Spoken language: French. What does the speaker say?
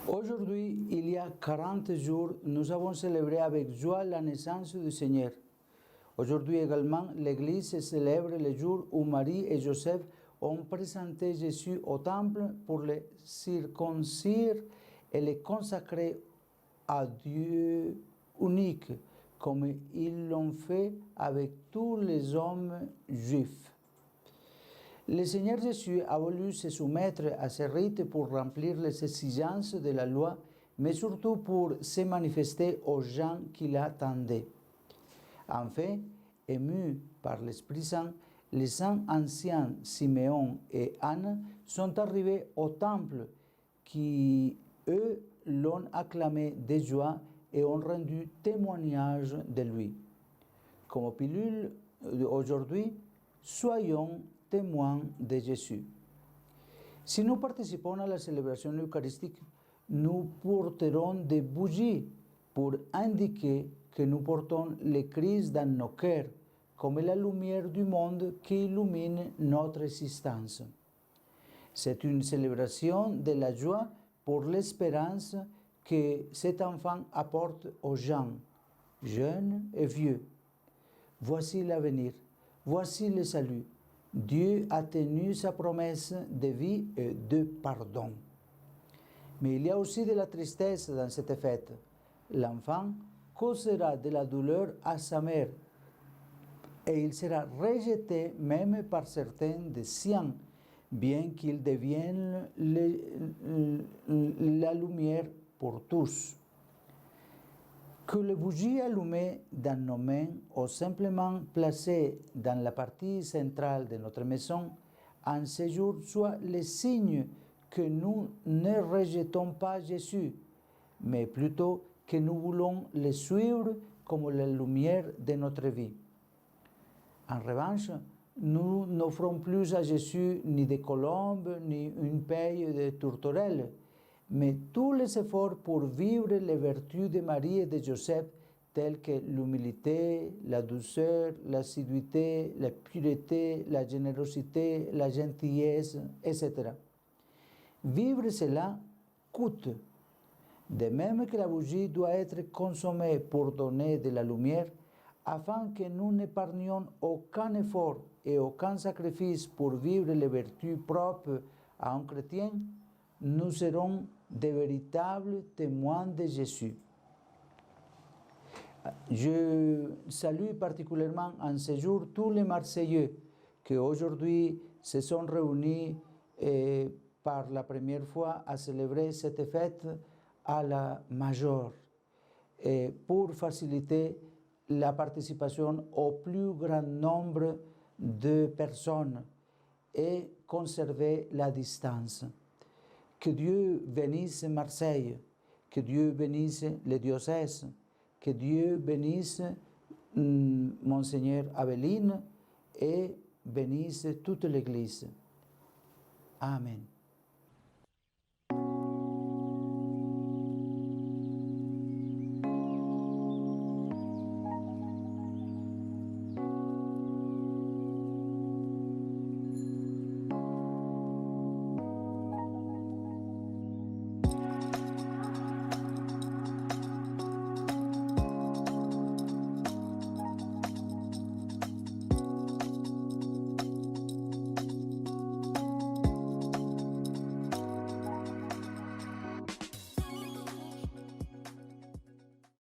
Aujourd'hui, il y a 40 jours, nous avons célébré avec joie la naissance du Seigneur. Aujourd'hui également, l'Église célèbre le jour où Marie et Joseph ont présenté Jésus au temple pour le circoncire et le consacrer à Dieu unique, comme ils l'ont fait avec tous les hommes juifs. Le Seigneur Jésus a voulu se soumettre à ce rite pour remplir les exigences de la loi, mais surtout pour se manifester aux gens qui l'attendaient. En fait, émus par l'Esprit Saint, les saints anciens Siméon et Anne sont arrivés au temple qui, eux, l'ont acclamé de joie et ont rendu témoignage de lui. Comme pilule aujourd'hui, soyons témoins de Jésus. Si nous participons à la célébration eucharistique, nous porterons des bougies pour indiquer que nous portons le Christ dans nos cœurs, comme la lumière du monde qui illumine notre existence. C'est une célébration de la joie pour l'espérance que cet enfant apporte aux gens, jeunes et vieux. Voici l'avenir, voici le salut. Dieu a tenu sa promesse de vie et de pardon. Mais il y a aussi de la tristesse dans cette fête. L'enfant causera de la douleur à sa mère et il sera rejeté même par certains des siens, bien qu'il devienne la lumière pour tous. Que les bougies allumées dans nos mains ou simplement placées dans la partie centrale de notre maison en ce jour soient le signe que nous ne rejetons pas Jésus, mais plutôt que nous voulons le suivre comme la lumière de notre vie. En revanche, nous n'offrons plus à Jésus ni des colombes ni une paille de tourterelles, mais tous les efforts pour vivre les vertus de Marie et de Joseph, telles que l'humilité, la douceur, l'assiduité, la pureté, la générosité, la gentillesse, etc. Vivre cela coûte. De même que la bougie doit être consommée pour donner de la lumière, afin que nous n'épargnions aucun effort et aucun sacrifice pour vivre les vertus propres à un chrétien, nous serons de véritables témoins de Jésus. Je salue particulièrement en ce jour tous les Marseillais qui aujourd'hui se sont réunis par la première fois à célébrer cette fête à la majeure pour faciliter la participation au plus grand nombre de personnes et conserver la distance. Que Dieu bénisse Marseille, que Dieu bénisse les diocèses, que Dieu bénisse Monseigneur Aveline et bénisse toute l'Église. Amen.